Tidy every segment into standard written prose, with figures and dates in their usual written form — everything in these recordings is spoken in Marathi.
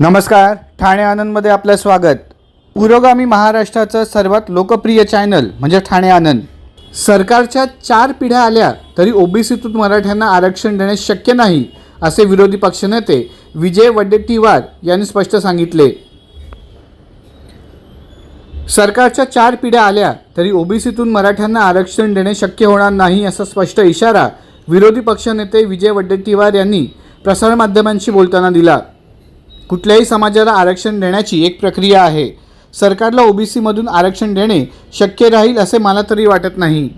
नमस्कार, ठाणे आनंदमध्ये आपलं स्वागत। पुरोगामी महाराष्ट्राचं सर्वात लोकप्रिय चॅनल म्हणजे ठाणे आनंद। सरकारच्या 4 पिढ्या आल्या तरी ओबीसीतून मराठ्यांना आरक्षण देणे शक्य नाही असे विरोधी पक्षनेते विजय वडेट्टीवार यांनी स्पष्ट सांगितले। सरकारच्या 4 पिढ्या आल्या तरी ओबीसीतून मराठ्यांना आरक्षण देणे शक्य होणार नाही असा स्पष्ट इशारा विरोधी पक्षनेते विजय वडेट्टीवार यांनी प्रसारमाध्यमांशी बोलताना दिला। कुठल्याही समाजाला आरक्षण देण्याची एक प्रक्रिया आहे। सरकारला ओबीसीमधून आरक्षण देणे शक्य राहील असे मला तरी वाटत नाही।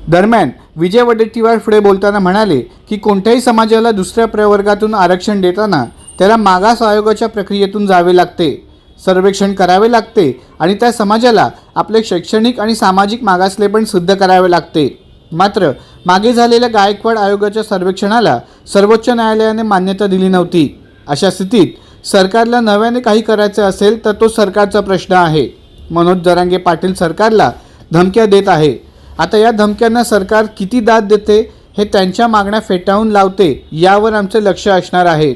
दरम्यान विजय वडेट्टीवार पुढे बोलताना म्हणाले की कोणत्याही समाजाला दुसऱ्या प्रवर्गातून आरक्षण देताना त्याला मागास आयोगाच्या प्रक्रियेतून जावे लागते, सर्वेक्षण करावे लागते आणि त्या समाजाला आपले शैक्षणिक आणि सामाजिक मागासलेपण सिद्ध करावे लागते। मात्र मागे झालेल्या गायकवाड आयोगाच्या सर्वेक्षणाला सर्वोच्च न्यायालयाने मान्यता दिली नव्हती। अशा स्थितीत सरकारला नव्याने काही करायचे असेल तर तो सरकारचा प्रश्न आहे। मनोज जरांगे पाटील सरकारला धमक्या देत आहे। आता या धमक्यांना सरकार किती दाद देते हे त्यांच्या मागण्या फेटाळून लावते यावर आमचे लक्ष असणार आहे।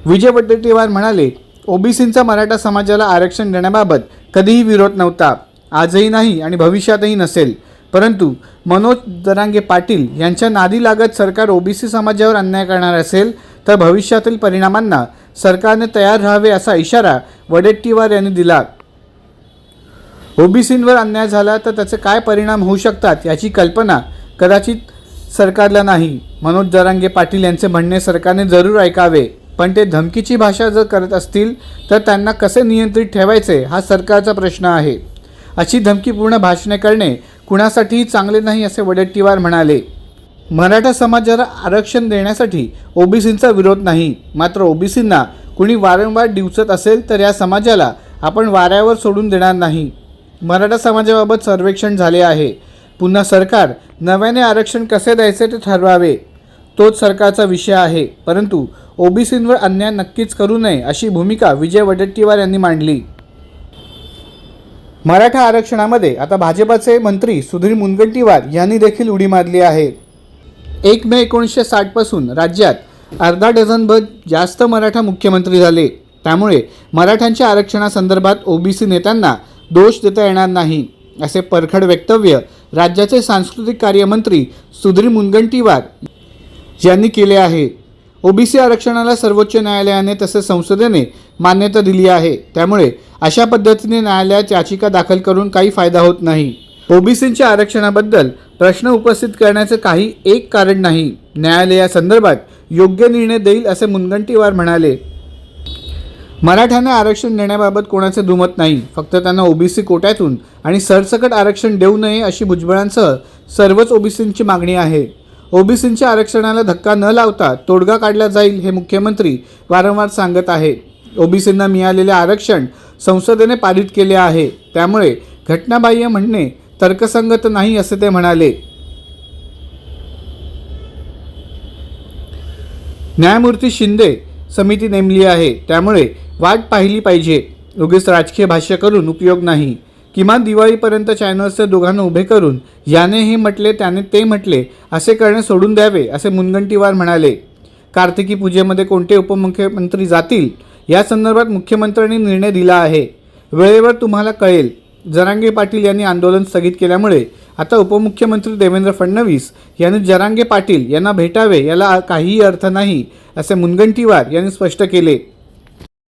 विजय वडेट्टीवार म्हणाले, ओबीसींचा मराठा समाजाला आरक्षण देण्याबाबत कधीही विरोध नव्हता, आजही नाही आणि भविष्यातही नसेल। परंतु मनोज जरांगे पाटील यांच्या नादी लागत सरकार ओबीसी समाजावर अन्याय करणार असेल तर भविष्यातील परिणामांना सरकारने तयार राहावे असा इशारा वडेट्टीवार यांनी दिला। ओबीसींवर अन्याय झाला तर त्याचे काय परिणाम होऊ शकतात याची कल्पना कदाचित सरकारला नाही। मनोज जरांगे पाटील यांचे म्हणणे सरकारने जरूर ऐकावे, पण ते धमकीची भाषा जर करत असतील तर त्यांना कसे नियंत्रित ठेवायचे हा सरकारचा प्रश्न आहे। अशी धमकीपूर्ण भाषणे करणे कुणासाठीही चांगले नाही असे वडेट्टीवार म्हणाले। मराठा समाजाला आरक्षण देण्यासाठी ओबीसींचा विरोध नाही, मात्र ओबीसींना कुणी वारंवार डिवचत असेल तर या समाजाला आपण वाऱ्यावर सोडून देणार नाही। मराठा समाजाबाबत सर्वेक्षण झाले आहे, पुन्हा सरकार नव्याने आरक्षण कसे द्यायचे ते ठरवावे, तोच सरकारचा विषय आहे। परंतु ओबीसींवर अन्याय नक्कीच करू नये अशी भूमिका विजय वडेट्टीवार यांनी मांडली। मराठा आरक्षणामध्ये आता भाजपाचे मंत्री सुधीर मुनगंटीवार यांनी देखील उडी मारली आहे। 1 मे 1960 पासून राज्यात अर्धा डझनभर जास्त मराठा मुख्यमंत्री झाले। त्यामुळे मराठ्यांच्या आरक्षणासंदर्भात ओबीसी नेत्यांना दोष देता येणार नाही असे परखड वक्तव्य राज्याचे सांस्कृतिक कार्यमंत्री सुधीर मुनगंटीवार यांनी केले आहे। ओबीसी आरक्षणाला सर्वोच्च न्यायालयाने तसेच संसदेने मान्यता दिली आहे। त्यामुळे अशा पद्धतीने न्यायालयात याचिका दाखल करून काही फायदा होत नाही। ओबीसींच्या आरक्षणाबद्दल प्रश्न उपस्थित करण्याचे काही एक कारण नाही। न्यायालय या संदर्भात योग्य निर्णय देईल असे मुनगंटीवार म्हणाले। मराठ्यांना आरक्षण देण्याबाबत कोणाचे दुमत नाही, फक्त त्यांना ओबीसी कोट्यातून आणि सरसकट आरक्षण देऊ नये अशी भुजबळांसह सर्वच ओबीसींची मागणी आहे। ओबीसींच्या आरक्षणाला धक्का न लावता तोडगा काढला जाईल हे मुख्यमंत्री वारंवार सांगत आहे। ओबीसींना मिळालेले आरक्षण संसदेने पारित केले आहे, त्यामुळे घटनाबाह्य म्हणणे तर्कसंगत नाही असे ते म्हणाले। न्यायमूर्ती शिंदे समिती नेमली आहे, त्यामुळे वाट पाहिली पाहिजे। उगीच राजकीय भाष्य करून उपयोग नाही। किमान दिवाळीपर्यंत चॅनल्सचे दोघांना उभे करून याने हे म्हटले त्याने ते म्हटले असे करणे सोडून द्यावे असे मुनगंटीवार म्हणाले। कार्तिकी पूजेमध्ये कोणते उपमुख्यमंत्री जातील या संदर्भात मुख्यमंत्र्यांनी निर्णय दिला आहे, वेळेवर तुम्हाला कळेल। जरांगे पाटील यांनी आंदोलन स्थगित केल्यामुळे आता उपमुख्यमंत्री देवेंद्र फडणवीस यांनी जरांगे पाटील यांना भेटावे याला काहीही अर्थ नाही असे मुनगंटीवार यांनी स्पष्ट केले।